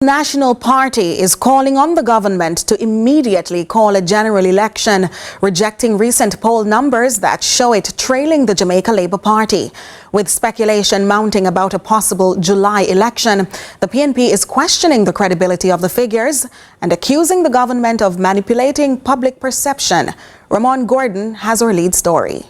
National Party is calling on the government to immediately call a general election, rejecting recent poll numbers that show it trailing the Jamaica Labour Party. With speculation mounting about a possible July election, the PNP is questioning the credibility of the figures and accusing the government of manipulating public perception. Ramon Gordon has our lead story.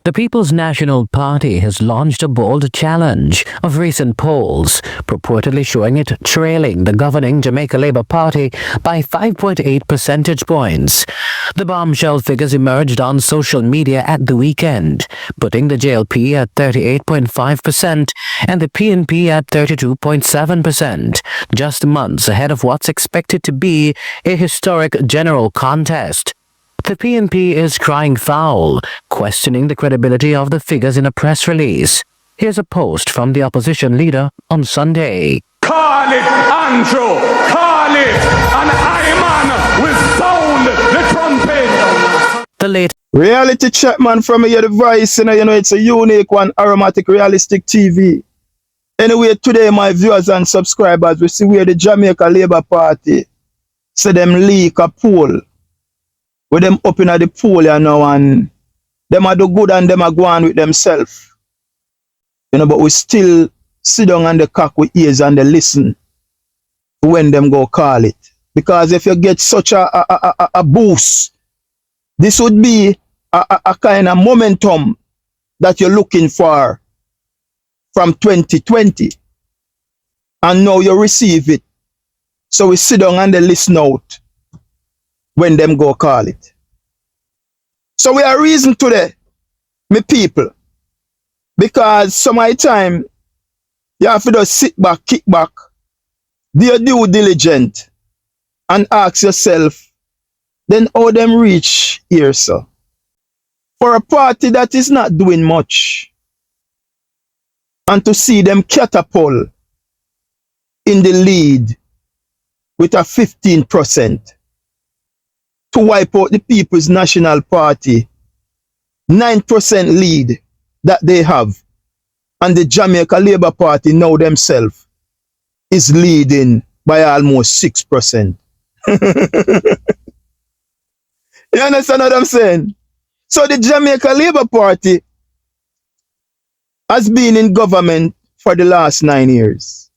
The People's National Party has launched a bold challenge of recent polls, purportedly showing it trailing the governing Jamaica Labour Party by 5.8 percentage points. The bombshell figures emerged on social media at the weekend, putting the JLP at 38.5% and the PNP at 32.7%, just months ahead of what's expected to be a historic general contest. The PNP is crying foul, questioning the credibility of the figures in a press release. Here's a post from the opposition leader on Sunday. Call it Andrew, call it, and I man will sound the trumpet. The late reality check, man, from here, the voice, you know, it's a unique one, aromatic, realistic TV. Anyway, today, my viewers and subscribers, we see where the Jamaica Labour Party say them leak a poll. With them up in the poll, you know, and them are do good and them are going with themselves. You know, but we still sit down on the cock with ears and they listen when them go call it. Because if you get such a boost, this would be a kind of momentum that you're looking for from 2020. And now you receive it. So we sit down and they listen out when them go call it. So we are reason today, me people, because some of the time you have to just sit back, kick back, do your due diligence and ask yourself, then how them reach here, sir? For a party that is not doing much, and to see them catapult in the lead with a 15%. To wipe out the People's National Party, 9% lead that they have, and the Jamaica Labour Party now themselves is leading by almost 6%. You understand what I'm saying? So the Jamaica Labour Party has been in government for the last 9 years.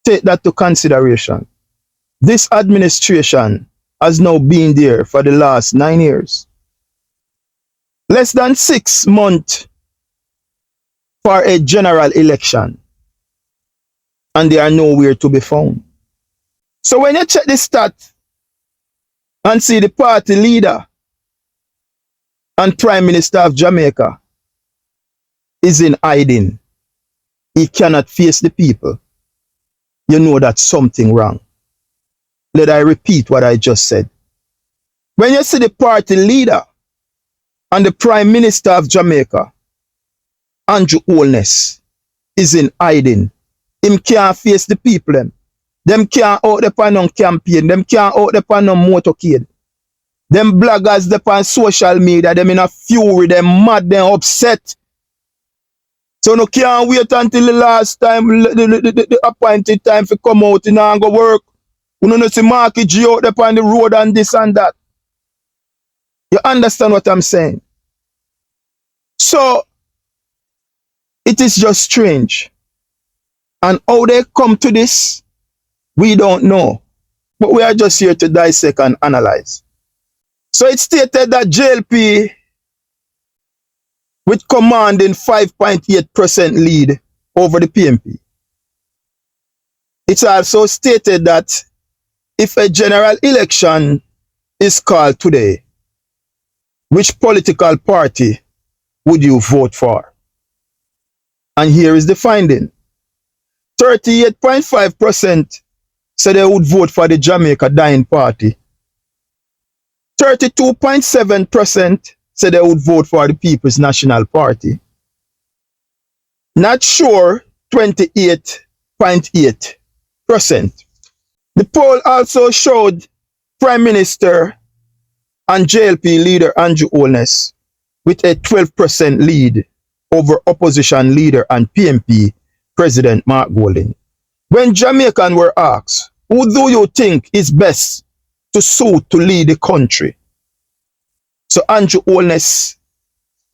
Take that to consideration. This administration has now been there for the last 9 years. Less than 6 months for a general election. And they are nowhere to be found. So when you check the stat and see the party leader and Prime Minister of Jamaica is in hiding, he cannot face the people, you know that's something wrong. Let I repeat what I just said. When you see the party leader and the Prime Minister of Jamaica, Andrew Holness, is in hiding, him can't face the people. Them can't out the pan on campaign, them can't out the pan on motorcade. Them bloggers the pan social media, them in a fury, them mad, them upset. So no can't wait until the last time, the appointed time to come out and go work. You know, see Markie G out there on the road and this and that. You understand what I'm saying? So, it is just strange. And how they come to this, we don't know. But we are just here to dissect and analyze. So, it's stated that JLP, with commanding 5.8% lead over the PNP. It's also stated that if a general election is called today, which political party would you vote for? And here is the finding. 38.5% said they would vote for the Jamaica Dying Party. 32.7% said they would vote for the People's National Party. Not sure, 28.8%. The poll also showed Prime Minister and JLP leader Andrew Holness with a 12% lead over opposition leader and PNP President Mark Golding. When Jamaican were asked, who do you think is best to suit to lead the country? So Andrew Holness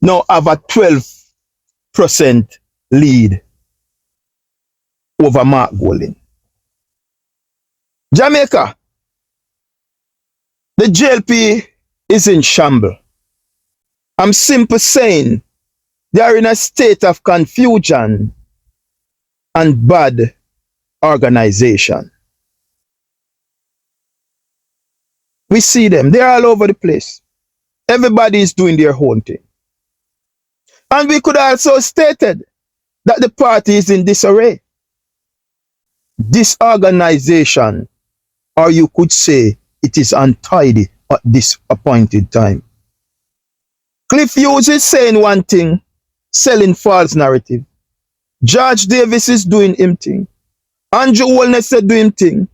now have a 12% lead over Mark Golding. Jamaica, the JLP is in shambles. I'm simply saying they are in a state of confusion and bad organization. We see them. They're all over the place. Everybody is doing their own thing. And we could also stated that the party is in disarray. Disorganization, or you could say it is untidy at this appointed time. Cliff Hughes is saying one thing, selling false narrative. George Davis is doing him thing. Andrew Holness is doing him thing.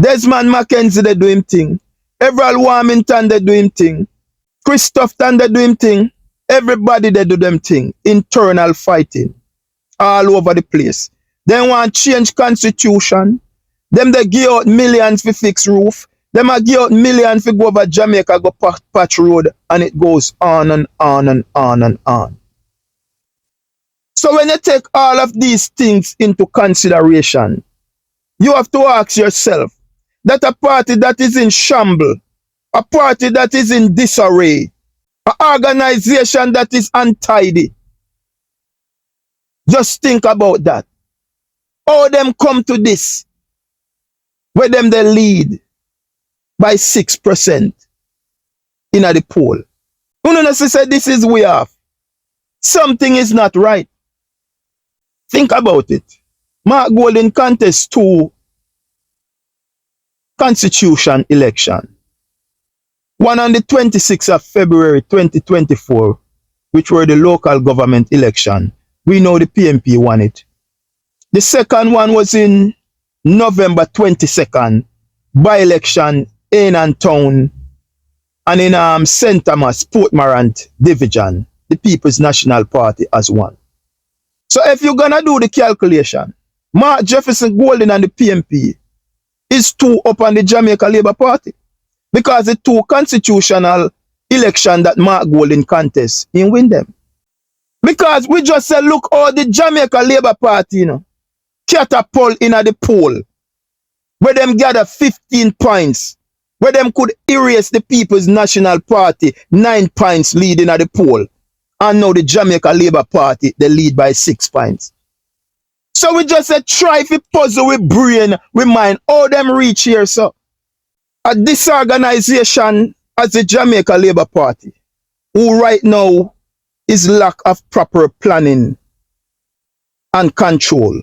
Desmond Mackenzie they do him thing. Everald Warmington they do him thing. Christoph Tan they do him thing. Everybody they do them thing. Internal fighting. All over the place. They want change constitution. Them they give out millions for fix roof. Them a give out millions for go over Jamaica, go patch road, and it goes on and on and on and on. So when you take all of these things into consideration, you have to ask yourself that a party that is in shambles, a party that is in disarray, an organization that is untidy. Just think about that. How them come to this, where them they lead by 6% in the poll. You know, say this is way off. Something is not right. Think about it. Mark Golding contest 2 constitution election. One on the 26th of February 2024, which were the local government election. We know the PMP won it. The second one was in November 22nd, by-election in and town, and in St. Thomas, Port Morant division, the People's National Party as one. So if you're gonna do the calculation, Mark Jefferson Golding and the PMP is 2 up on the Jamaica Labour Party. Because the 2 constitutional election that Mark Golding contest, he win them. Because we just say, look how the Jamaica Labour Party, you know, catapult in the poll, where them gather 15 points, where them could erase the People's National Party 9 points leading at the poll. And now the Jamaica Labour Party, they lead by 6 points. So we just say, try to puzzle with brain, with mind, how them reach here, so. A disorganization as the Jamaica Labour Party, who right now is lack of proper planning and control,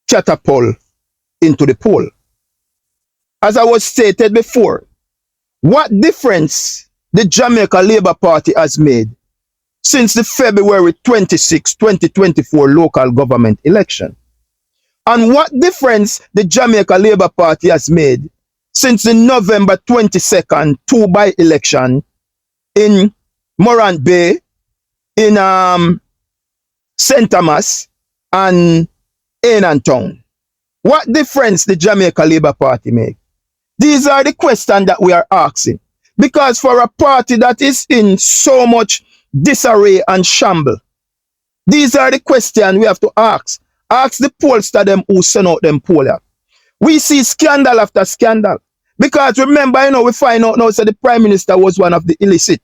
catapult into the poll. As I was stated before, what difference the Jamaica Labour Party has made since the February 26, 2024 local government election? And what difference the Jamaica Labour Party has made since the November 22nd 2 by-election in Morant Bay, in St. Thomas, and Town? What difference the Jamaica Labour Party make? These are the questions that we are asking. Because for a party that is in so much disarray and shamble, these are the questions we have to ask. Ask the pollster them who send out them poller. We see scandal after scandal. Because remember, you know, we find out now that the Prime Minister was one of the illicit.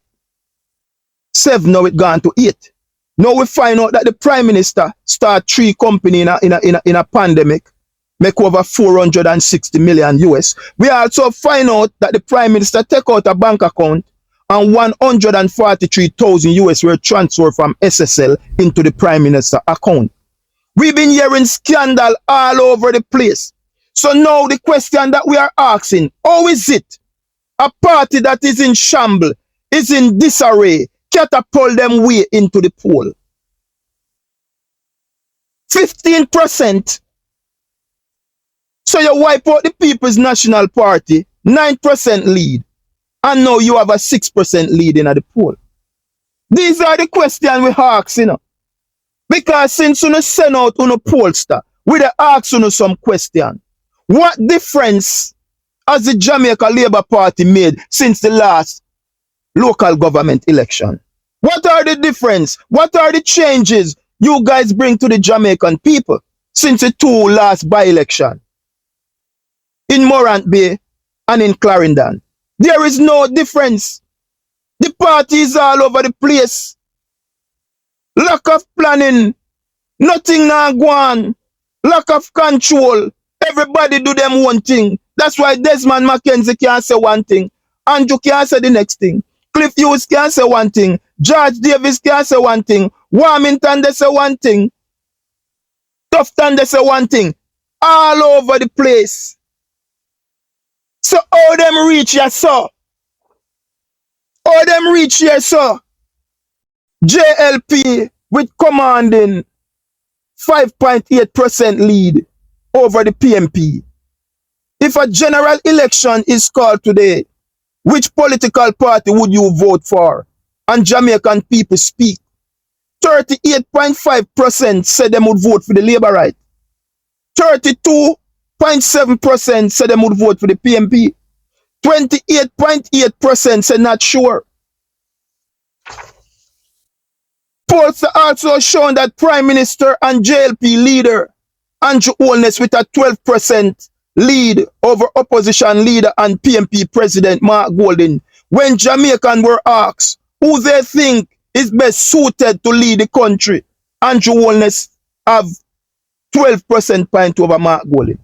7, now it gone to 8. Now we find out that the Prime Minister start 3 companies in a pandemic, make over 460 million US. We also find out that the Prime Minister take out a bank account and 143,000 US were transferred from SSL into the Prime Minister account. We've been hearing scandal all over the place. So now the question that we are asking, how is it a party that is in shambles, is in disarray, catapult them way into the poll? 15%. So you wipe out the People's National Party, 9% lead, and now you have a 6% lead in the poll. These are the questions we ask, you know. Because since you send out on a pollster, We dey ask you some question. What difference has the Jamaica Labour Party made since the last local government election? What are the difference? What are the changes you guys bring to the Jamaican people since the two last by-election in Morant Bay and in Clarendon? There is no difference. The party is all over the place. Lack of planning. Nothing now go on. Lack of control. Everybody do them one thing. That's why Desmond Mackenzie can't say one thing. Andrew can't say the next thing. Cliff Hughes can't say one thing. George Davis can't say one thing. Warmington they say one thing. Tufton they say one thing. All over the place. So how them reach here, sir? How them reach here, sir? JLP with commanding 5.8% lead over the PMP. If a general election is called today, which political party would you vote for? And Jamaican people speak. 38.5% said they would vote for the Labour Right. 32.7% said they would vote for the PMP. 28.8% said not sure. Polls are also shown that Prime Minister and JLP leader Andrew Holness with a 12% lead over opposition leader and PMP President Mark Golding. When Jamaicans were asked who they think is best suited to lead the country, Andrew Holness have 12% point over Mark Golding.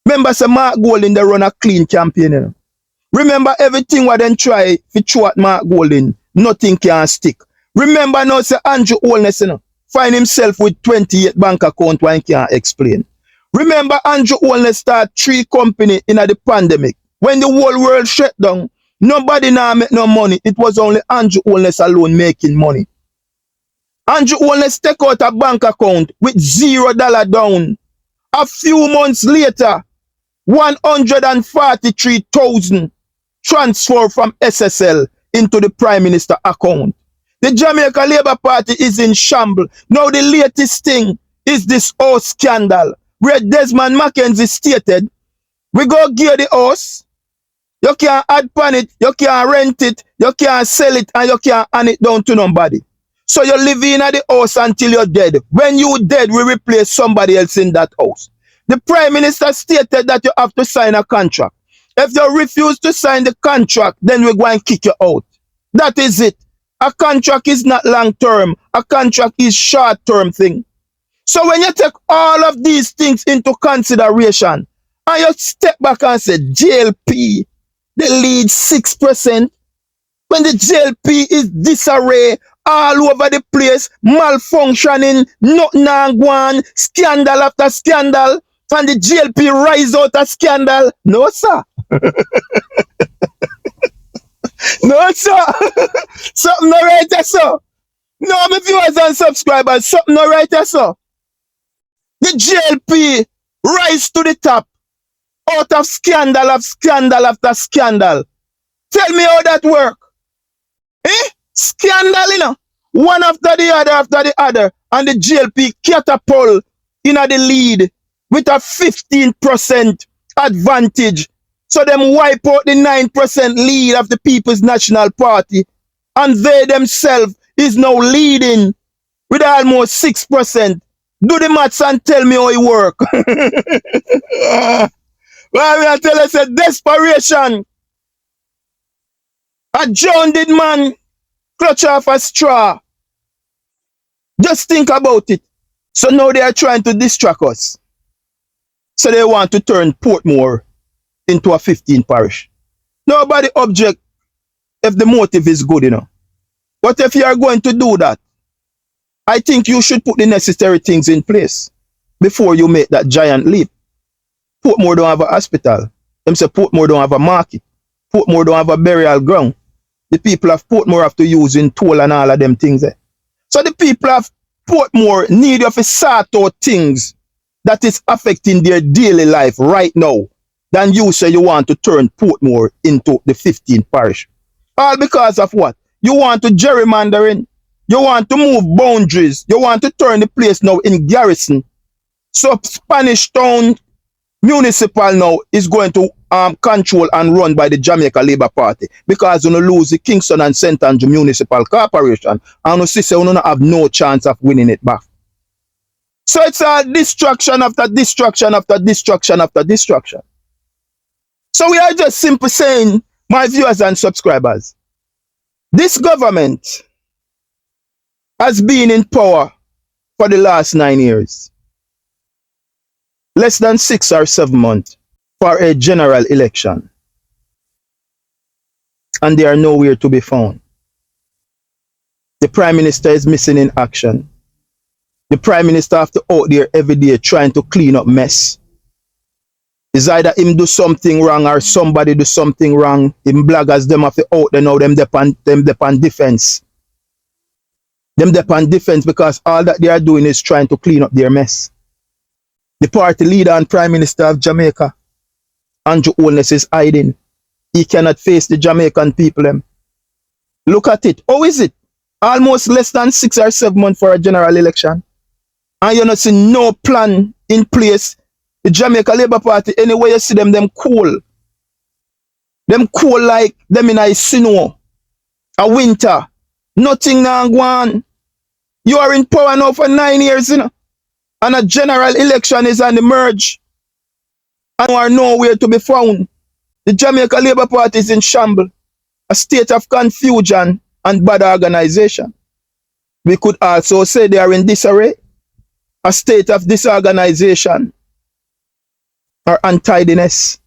Remember, say Mark Golding they run a clean campaign. You know? Remember everything what they try to throw at Mark Golding, nothing can stick. Remember now, say Andrew Holness, you know, find himself with 28 bank account when he can't explain. Remember Andrew Holness start 3 companies in the pandemic. When the whole world shut down, nobody now make no money. It was only Andrew Holness alone making money. Andrew Holness take out a bank account with $0 down. A few months later, 143,000 transfer from SSL into the Prime Minister account. The Jamaica Labour Party is in shambles. Now the latest thing is this house scandal where Desmond Mackenzie stated, we go gear the house, you can't add pan it, you can't rent it, you can't sell it, and you can't hand it down to nobody. So you live in the house until you're dead. When you're dead, we replace somebody else in that house. The Prime Minister stated that you have to sign a contract. If you refuse to sign the contract, then we're going to kick you out. That is it. A contract is not long term. A contract is short term thing. So when you take all of these things into consideration and you step back and say JLP, they lead 6%. When the JLP is disarray all over the place, malfunctioning, nothing on, scandal after scandal, and the JLP rise out of scandal. No, sir. No, sir. Something not right there, sir. No, my viewers and subscribers, something not right there, sir. The JLP rise to the top out of scandal after scandal. Tell me how that work. Scandal, you know. One after the other, and the JLP catapult in the lead with a 15% advantage. So them wipe out the 9% lead of the People's National Party, and they themselves is now leading with almost 6%. Do the maths and tell me how it work. Well, I tell us a desperation. A drowned man clutch off a straw. Just think about it. So now they are trying to distract us. So they want to turn Portmore into a 15 parish. Nobody object if the motive is good, you know. But if you are going to do that, I think you should put the necessary things in place before you make that giant leap. Portmore don't have a hospital. Them say Portmore don't have a market. Portmore don't have a burial ground. The people of Portmore have to use in toll and all of them things there. So the people of Portmore need to sort out things that is affecting their daily life right now than you say you want to turn Portmore into the 15th parish. All because of what? You want to gerrymandering. You want to move boundaries. You want to turn the place now in garrison. So Spanish Town Municipal now is going to control and run by the Jamaica Labour Party because you lose the Kingston and St. Andrew Municipal Corporation and you see you have no chance of winning it back. So it's a destruction after destruction after destruction after destruction. So we are just simply saying, my viewers and subscribers, this government has been in power for the last 9 years. Less than 6 or 7 months for a general election. And they are nowhere to be found. The Prime Minister is missing in action. The Prime Minister have to out there every day trying to clean up mess. It's either him do something wrong or somebody do something wrong. Him bloggers them have to out there now, them depend defense. Them depend defense because all that they are doing is trying to clean up their mess. The party leader and Prime Minister of Jamaica, Andrew Holness, is hiding. He cannot face the Jamaican people. Look at it. How is it? Almost less than 6 or 7 months for a general election. And you not see no plan in place. The Jamaica Labour Party, anywhere you see them cool. Them cool like them in a snow. A winter. Nothing now go on. You are in power now for 9 years, you know. And a general election is on the merge. And you are nowhere to be found. The Jamaica Labour Party is in shambles. A state of confusion and bad organization. We could also say they are in disarray. A state of disorganization or untidiness.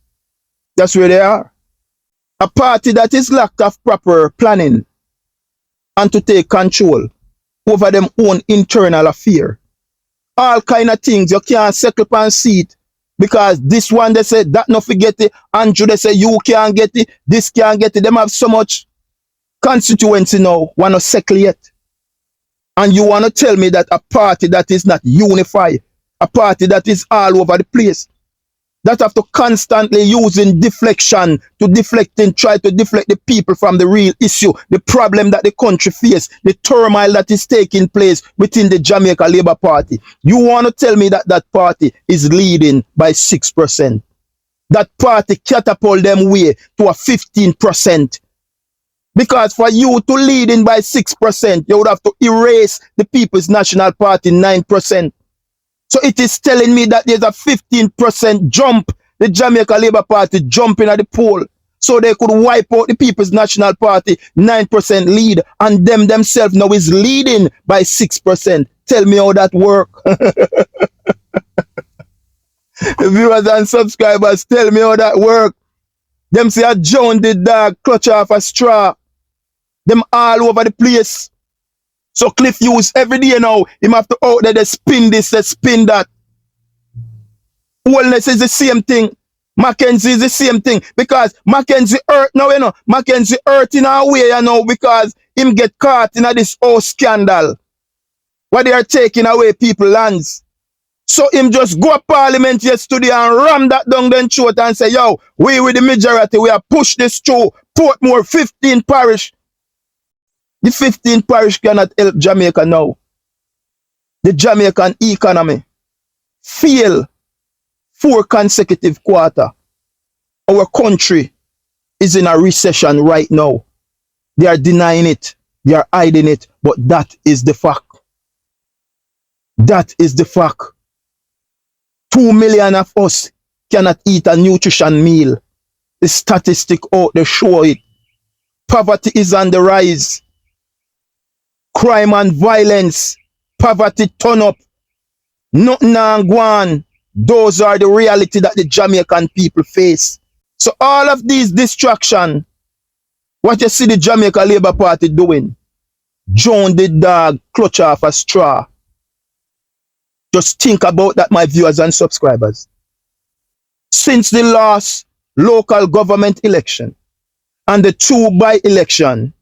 That's where they are. A party that is lack of proper planning and to take control over them own internal affair. All kind of things you can't settle upon seat because this one they say that not forget it. Andrew they say you can't get it. This can't get it. Them have so much constituency now want to settle yet. And you want to tell me that a party that is not unified, a party that is all over the place, that have to constantly using deflection to deflecting, try to deflect the people from the real issue, the problem that the country faces, the turmoil that is taking place within the Jamaica Labour Party. You want to tell me that that party is leading by 6%. That party catapult them way to a 15%. Because for you to lead in by 6%, you would have to erase the People's National Party 9%. So it is telling me that there's a 15% jump, the Jamaica Labour Party jumping at the poll. So they could wipe out the People's National Party 9% lead, and them themselves now is leading by 6%. Tell me how that work. Viewers and subscribers, tell me how that work. Them say a John the dog clutch off a straw. Them all over the place. So Cliff use every day now, him have to out there, they spin this, they spin that. Wellness is the same thing. Mackenzie is the same thing. Because Mackenzie hurt now, you know. Mackenzie hurt in a way, you know, because him get caught in this whole scandal. Where they are taking away people's lands. So him just go to parliament yesterday and ram that down then throat and say, yo, we with the majority, we have pushed this through. Portmore, 15 parish. The 15 parish cannot help Jamaica now. The Jamaican economy fail 4 consecutive quarters. Our country is in a recession right now. They are denying it. They are hiding it. But that is the fact. That is the fact. 2 million of us cannot eat a nutrition meal. The statistic out there show it. Poverty is on the rise. Crime and violence, poverty turn up. Nothing go on. Those are the reality that the Jamaican people face. So all of these distractions, what you see the Jamaica Labour Party doing, John the dog clutch off a straw. Just think about that, my viewers and subscribers. Since the last local government election and the 2 by-election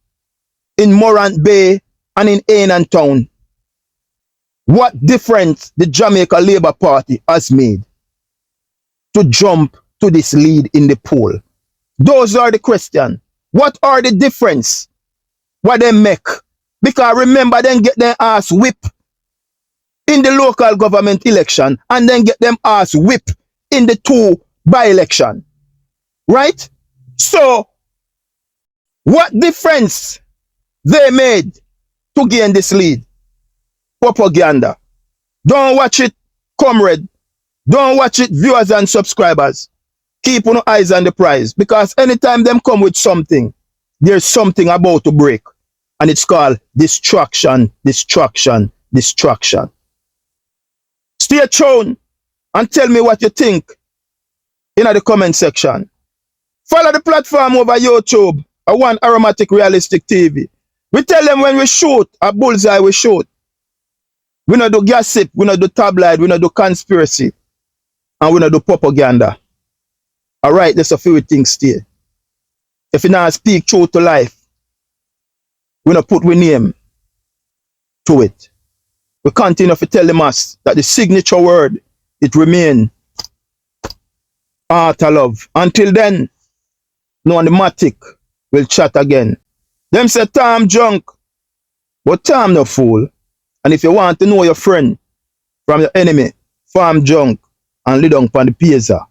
in Morant Bay and in Ainan Town, what difference the Jamaica Labour Party has made to jump to this lead in the poll? Those are the questions. What are the difference? What they make? Because remember, then get their ass whipped in the local government election and then get them ass whipped in the 2 by-election. Right? So, what difference they made to gain this lead? Propaganda. Don't watch it, comrade. Don't watch it, viewers and subscribers. Keep on eyes on the prize, because anytime them come with something, there's something about to break. And it's called distraction, distraction, distraction. Stay tuned and tell me what you think in the comment section. Follow the platform over YouTube, a One Aromatic Realistic TV. We tell them when we shoot, a bullseye we shoot. We not do gossip, we not do tabloid, we not do conspiracy, and we not do propaganda. Alright, there's a few things still. If you not speak truth to life, we not put we name to it. We continue to tell them us that the signature word, it remain art of love. Until then, no the matic will chat again. Them say Tom drunk, but Tom no fool. And if you want to know your friend from your enemy, farm junk and lay down upon the pizza.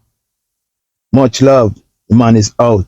Much love, the man is out.